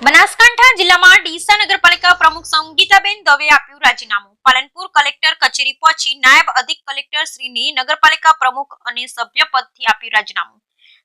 બનાસકાંઠા જિલ્લામાં ડીસા નગરપાલિકા પ્રમુખ સંગીતાબેન દવે આપ્યું રાજીનામું। પાલનપુર કલેક્ટર કચેરી પહોંચી નાયબ અધિક કલેક્ટર શ્રીની નગરપાલિકા પ્રમુખ અને સભ્ય પદથી આપ્યું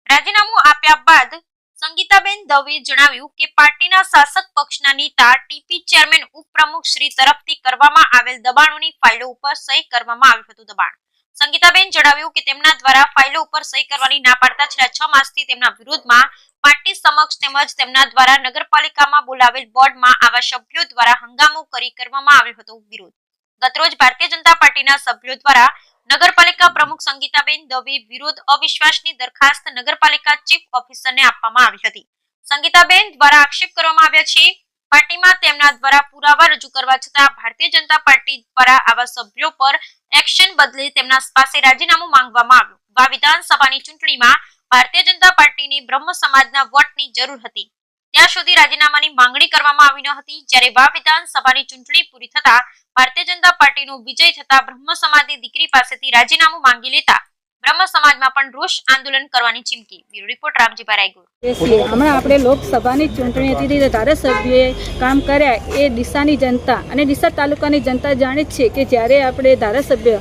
રાજીનામું આપ્યા બાદ સંગીતાબેન દવે જણાવ્યું કે પાર્ટીના શાસક પક્ષના નેતા ટીપી ચેરમેન ઉપપ્રમુખ શ્રી તરફથી કરવામાં આવેલ દબાણોની ફાઇલો ઉપર સહી કરવામાં આવ્યું હતું। દબાણ સંગીતાબેન જણાવ્યું કે તેમના દ્વારા ફાઇલો ઉપર સહી કરવાની ના પાડતા છેલ્લા 6 માસથી તેમના વિરોધમાં પાર્ટી સમક્ષ તેમજ તેમના દ્વારા નગરપાલિકામાં બોલાવેલ બોર્ડમાં આવા સભ્યો દ્વારા હંગામો કરવામાં આવ્યો હતો। વિરોધ ગતરોજ ભારતીય જનતા પાર્ટીના સભ્યો દ્વારા નગરપાલિકા પ્રમુખ સંગીતાબેન દવે વિરોધ અવિશ્વાસની દરખાસ્ત નગરપાલિકા ચીફ ઓફિસરને આપવામાં આવી હતી। સંગીતાબેન દ્વારા આક્ષેપ કરવામાં આવ્યા છે પાર્ટીમાં તેમના દ્વારા પુરાવા રજૂ કરવા છતાં ભારતીય જનતા પાર્ટી દ્વારા આવા સભ્યો પર એક્શન બદલે તેમના પાસે રાજીનામું માંગવામાં આવ્યું। આ વિધાનસભાની ચૂંટણીમાં ભારતીય જનતા પાર્ટીની બ્રહ્મ સમાજના વોટની જરૂર હતી ત્યાં સુધી રાજીનામાની માંગણી કરવામાં આવી ન હતી। જ્યારે વા વિધાનસભાની ચૂંટણી પૂરી થતા ભારતીય જનતા પાર્ટીનો વિજય થતા બ્રહ્મ સમાજની દીકરી પાસેથી રાજીનામું માંગી લેતા બ્રહ્મ સમાજમાં પણ રોષ આંદોલન કરવાની ચીમકી। Bureau report Ramjibhai Raigur. હમણાં આપણે લોકસભાની ચૂંટણી હતી ધારાસભ્યોએ કામ કર્યા એ ડીસાની જનતા અને ડીસા તાલુકાની જનતા જાણે જ છે કે જ્યારે આપણે ધારાસભ્ય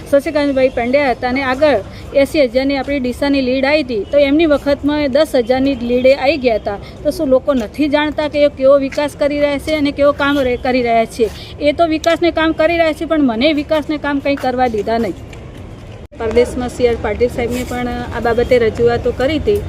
શશિકાંતભાઈ પંડ્યા હતા અને આગળ 80,000ની આપણી ડીસાની લીડ આવી હતી તો એમની વખતમાં 10,000ની લીડે આવી ગયા હતા। તો શું લોકો નથી જાણતા કે એ કેવો વિકાસ કરી રહ્યા છે અને કેવો કામ કરી રહ્યા છે? એ તો વિકાસને કામ કરી રહ્યા છે પણ મને વિકાસને કામ કંઈ કરવા દીધા નહીં। પરદેશમાં CR પાટીલ સાહેબને પણ આ બાબતે રજૂઆતો કરી હતી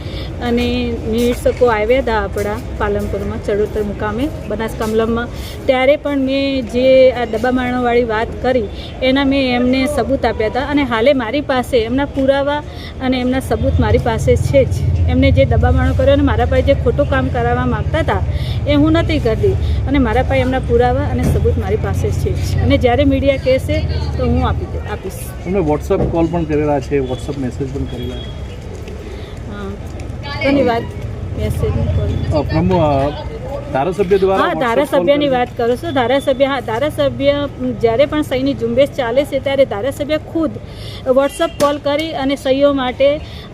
અને નિરીક્ષકો આવ્યા હતા આપણા પાલનપુરમાં ચડોતર મુકામે બનાસકાંઠામાં ત્યારે પણ મેં જે આ દબાણવાળી વાત કરી એના મેં એમને સબૂત આપ્યા હતા અને હાલે મારી પાસે એમના પુરાવા અને એમના સબૂત મારી પાસે છે જ। એમને જે દબાણો કર્યો અને મારા પાસે જે ખોટું કામ કરાવવા માગતા હતા એ હું નથી કરતી અને મારા પાસે એમના પુરાવા અને સબૂત મારી પાસે છે જ અને જ્યારે મીડિયા કહેશે તો હું આપીશ। તમને વોટ્સઅપ કોલ પણ કરેલા છે, વોટ્સઅપ મેસેજ પણ કરેલા છે? ધન્યવાદ। મેસેજની કોલ ધારાસભ્ય દ્વારા ધારાસભ્યની વાત કરું છું। ધારાસભ્ય જ્યારે પણ સહીની ઝુંબેશ ચાલે છે ત્યારે ધારાસભ્ય ખુદ વોટ્સઅપ કોલ કરી અને સહીઓ માટે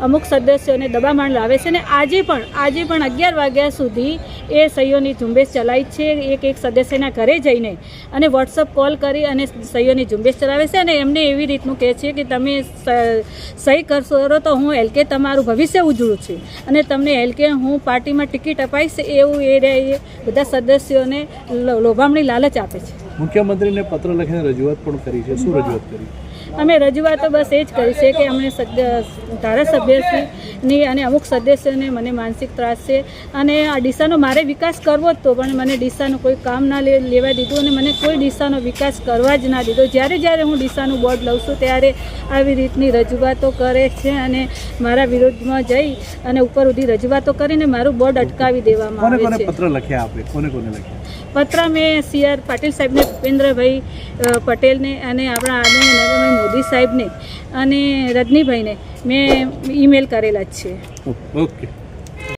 અમુક સદસ્યોને દબાણ લાવે છે અને આજે પણ 11 વાગ્યા સુધી એ સહીઓની ઝુંબેશ ચલાવી છે। એક સદસ્યના ઘરે જઈને અને વોટ્સઅપ કોલ કરી અને સહીઓની ઝુંબેશ ચલાવે છે અને એમને એવી રીતનું કહે છે કે તમે સહી કરશો તો હું LK તમારું ભવિષ્ય ઉજળું છું અને તમને LK હું પાર્ટીમાં ટિકિટ અપાઈશ એવું એ બધા સદસ્યોને લોભામણી લાલચ આપે છે। મુખ્યમંત્રીને પત્ર લખીને રજૂઆત પણ કરી છે, શું રજૂઆત કરી? અમે રજૂઆતો બસ એ જ કરી છે કે અમને ધારાસભ્યની અને અમુક સદસ્યોને મને માનસિક ત્રાસ છે અને આ ડીસાનો મારે વિકાસ કરવો જ તો પણ મને ડીસાનું કોઈ કામ ના લેવા દીધું અને મને કોઈ ડીસાનો વિકાસ કરવા જ ના દીધો। જ્યારે હું ડીસાનું બોર્ડ લઉં છું ત્યારે આવી રીતની રજૂઆતો કરે છે અને મારા વિરોધમાં જઈ અને ઉપર સુધી રજૂઆતો કરીને મારું બોર્ડ અટકાવી દેવામાં આવે છે। પત્ર લખ્યા આપે? કોને લખ્યા પત્ર? મેં CR પાટીલ સાહેબને, ભૂપેન્દ્રભાઈ પટેલને અને આપણા આદરણીય નરેન્દ્રભાઈ મોદી સાહેબને અને રજનીભાઈને મેં ઈમેલ કરેલા જ છે। ઓકે।